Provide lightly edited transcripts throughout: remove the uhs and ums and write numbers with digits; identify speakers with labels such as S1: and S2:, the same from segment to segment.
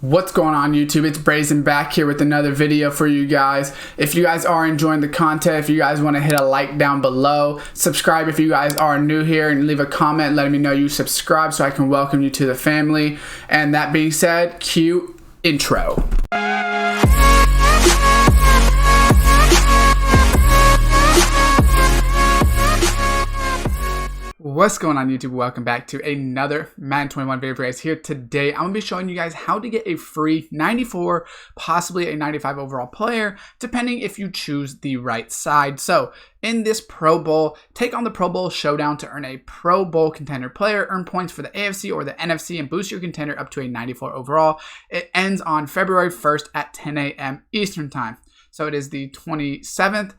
S1: What's going on YouTube? It's Brazen back here with another video for you guys. If you guys are enjoying the content, if you guys want to hit a like down below, subscribe if you guys are new here, and leave a comment letting me know you subscribe so I can welcome you to the family. And that being said, cue intro. What's going on YouTube? Welcome back to another Madden 21 video for you guys. Here today, I'm going to be showing you guys how to get a free 94, possibly a 95 overall player, depending if you choose the right side. So in this Pro Bowl, take on the Pro Bowl Showdown to earn a Pro Bowl Contender player, earn points for the AFC or the NFC, and boost your contender up to a 94 overall. It ends on February 1st at 10 a.m. Eastern Time. So it is the 27th.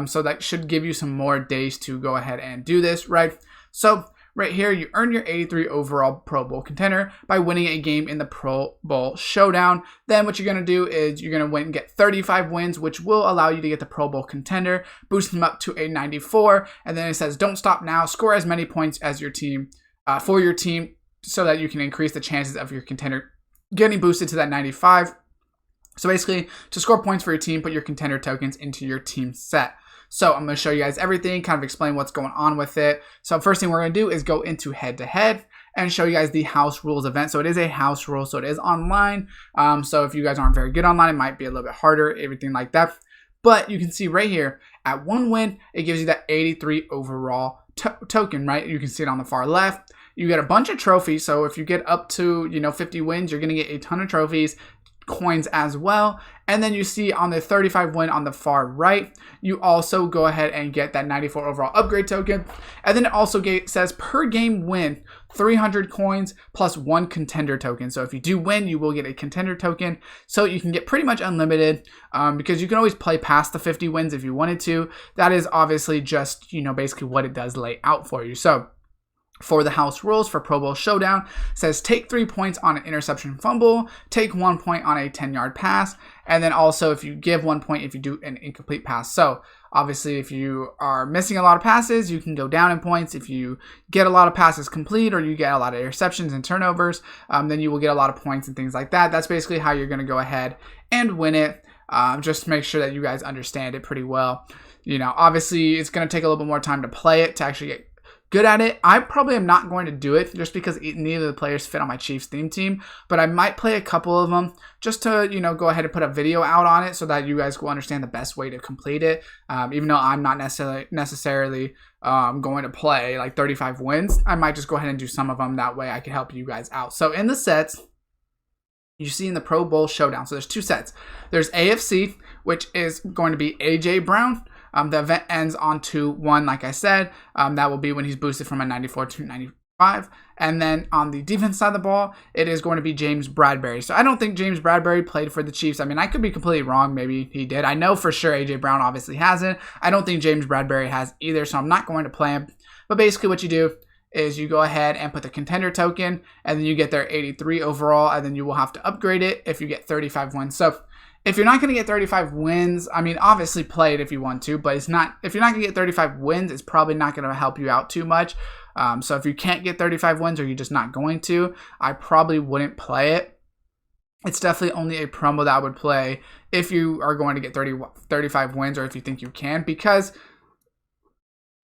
S1: So that should give you some more days to go ahead and do this, right? So right here, you earn your 83 overall Pro Bowl contender by winning a game in the Pro Bowl Showdown. Then what you're going to do is you're going to win and get 35 wins, which will allow you to get the Pro Bowl contender, boost them up to a 94. And then it says, don't stop now, score as many points as your team, for your team, so that you can increase the chances of your contender getting boosted to that 95. So basically, to score points for your team, put your contender tokens into your team set. So I'm going to show you guys everything, kind of explain what's going on with it. So first thing we're going to do is go into head-to-head and show you guys the house rules event. So it is a house rule, so it is online. So if you guys aren't very good online, it might be a little bit harder, everything like that. But you can see right here, at one win, it gives you that 83 overall token, right? You can see it on the far left. You get a bunch of trophies. So if you get up to, 50 wins, you're going to get a ton of trophies, coins as well. And then you see on the 35 win on the far right, you also go ahead and get that 94 overall upgrade token. And then it also says per game win 300 coins plus 1 contender token. So if you do win, you will get a contender token. So you can get pretty much unlimited, because you can always play past the 50 wins if you wanted to. That is obviously just, basically what it does lay out for you. So for the house rules for Pro Bowl Showdown, says take 3 points on an interception fumble, take 1 point on a 10-yard pass, and then also if you give 1 point if you do an incomplete pass. So obviously if you are missing a lot of passes, you can go down in points. If you get a lot of passes complete or you get a lot of interceptions and turnovers, then you will get a lot of points and things like that. That's basically how you're going to go ahead and win it. Just to make sure that you guys understand it pretty well. Obviously it's going to take a little bit more time to play it to actually get good at it. I probably am not going to do it just because neither of the players fit on my Chiefs theme team, but I might play a couple of them just to, go ahead and put a video out on it so that you guys will understand the best way to complete it. Even though I'm not necessarily going to play like 35 wins, I might just go ahead and do some of them. That way I can help you guys out. So in the sets, you see in the Pro Bowl Showdown, so there's 2 sets. There's AFC, which is going to be AJ Brown. The event ends on 2-1, like I said. That will be when he's boosted from a 94 to 95. And then on the defense side of the ball, it is going to be James Bradbury. So I don't think James Bradbury played for the Chiefs. I mean, I could be completely wrong. Maybe he did. I know for sure AJ Brown obviously hasn't. I don't think James Bradbury has either, so I'm not going to play him. But basically what you do is you go ahead and put the contender token, and then you get their 83 overall, and then you will have to upgrade it if you get 35 wins. So if you're not going to get 35 wins, I mean, obviously play it if you want to, but if you're not going to get 35 wins, it's probably not going to help you out too much. So if you can't get 35 wins or you're just not going to, I probably wouldn't play it. It's definitely only a promo that I would play if you are going to get 35 wins, or if you think you can, because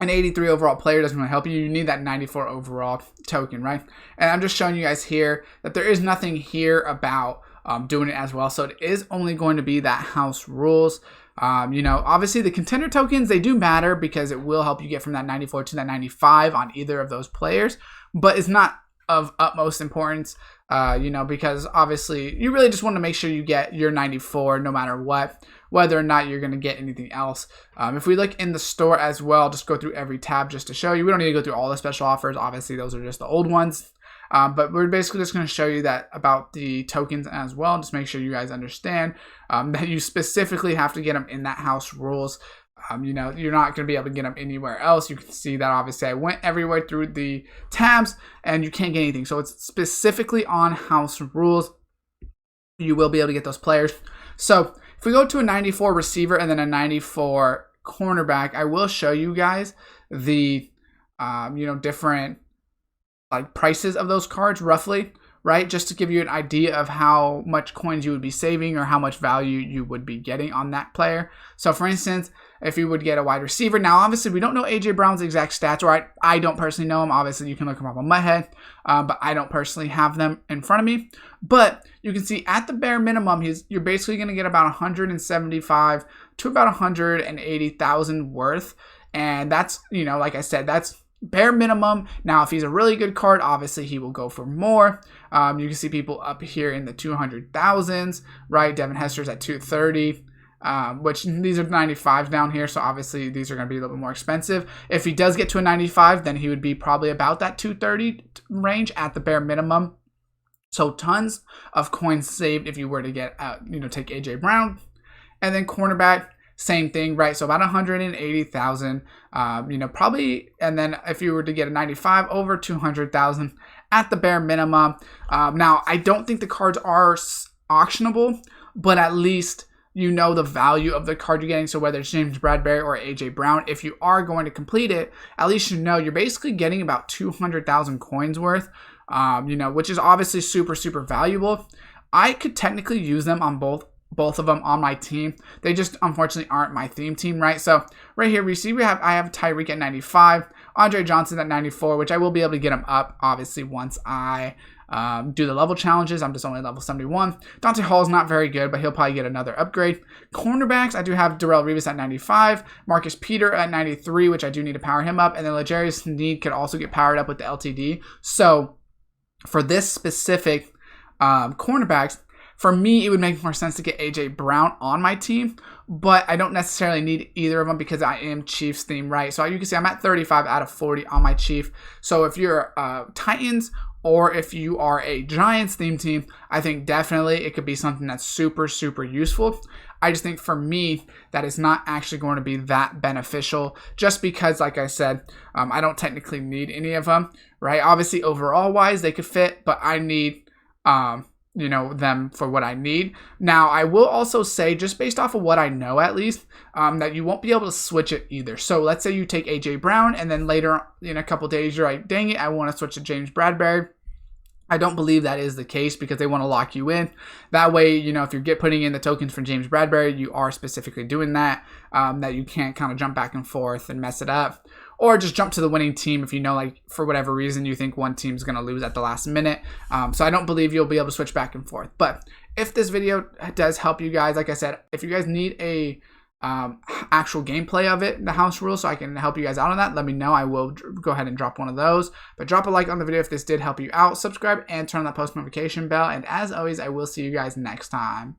S1: an 83 overall player doesn't really help you. You need that 94 overall token, right? And I'm just showing you guys here that there is nothing here about doing it as well. So it is only going to be that house rules. Obviously the contender tokens, they do matter because it will help you get from that 94 to that 95 on either of those players, but it's not of utmost importance, because obviously you really just want to make sure you get your 94 no matter what, whether or not you're going to get anything else. If we look in the store as well, just go through every tab just to show you. We don't need to go through all the special offers. Obviously those are just the old ones. But we're basically just going to show you that about the tokens as well. Just make sure you guys understand that you specifically have to get them in that house rules. You're not going to be able to get them anywhere else. You can see that obviously I went everywhere through the tabs and you can't get anything. So it's specifically on house rules. You will be able to get those players. So if we go to a 94 receiver and then a 94 cornerback, I will show you guys the different like prices of those cards roughly right? Just to give you an idea of how much coins you would be saving or how much value you would be getting on that player. So for instance, if you would get a wide receiver, now obviously we don't know AJ Brown's exact stats, or I don't personally know him. Obviously you can look him up on Mudhead, but I don't personally have them in front of me. But you can see at the bare minimum, you're basically going to get about 175 to about 180,000 worth. And that's, like I said, that's bare minimum. Now, if he's a really good card, obviously he will go for more. You can see people up here in the 200,000s, right? Devin Hester's at 230. Which these are 95s down here, so obviously these are going to be a little bit more expensive. If he does get to a 95, then he would be probably about that 230 range at the bare minimum. So tons of coins saved if you were to get, take AJ Brown. And then cornerback, same thing, right? So about 180,000, probably. And then if you were to get a 95, over 200,000 at the bare minimum. Now, I don't think the cards are auctionable, but at least you know the value of the card you're getting. So whether it's James Bradberry or AJ Brown, if you are going to complete it, at least you know you're basically getting about 200,000 coins worth, which is obviously super, super valuable. I could technically use them on both of them on my team. They just unfortunately aren't my theme team, right? So right here we see I have Tyreek at 95, Andre Johnson at 94, which I will be able to get him up obviously once I do the level challenges. I'm just only level 71. Dante Hall's not very good, but he'll probably get another upgrade. Cornerbacks, I do have Darrelle Revis at 95, Marcus Peter at 93, which I do need to power him up, and then L'Jarius Sneed could also get powered up with the LTD. So for this specific cornerbacks, for me, it would make more sense to get AJ Brown on my team, but I don't necessarily need either of them because I am Chiefs themed, right? So you can see I'm at 35 out of 40 on my Chief. So if you're Titans or if you are a Giants themed team, I think definitely it could be something that's super, super useful. I just think for me, that is not actually going to be that beneficial just because, like I said, I don't technically need any of them, right? Obviously, overall wise, they could fit, but I need them for what I need. Now, I will also say, just based off of what I know at least, that you won't be able to switch it either. So let's say you take AJ Brown and then later in a couple days you're like, dang it, I want to switch to James Bradberry. I don't believe that is the case because they want to lock you in. That way, if you're putting in the tokens for James Bradberry, you are specifically doing that, that you can't kind of jump back and forth and mess it up. Or just jump to the winning team if you know, like, for whatever reason, you think one team's going to lose at the last minute. So I don't believe you'll be able to switch back and forth. But if this video does help you guys, like I said, if you guys need a actual gameplay of it, the house rules, so I can help you guys out on that, let me know. I will go ahead and drop one of those. But drop a like on the video if this did help you out. Subscribe and turn on that post notification bell. And as always, I will see you guys next time.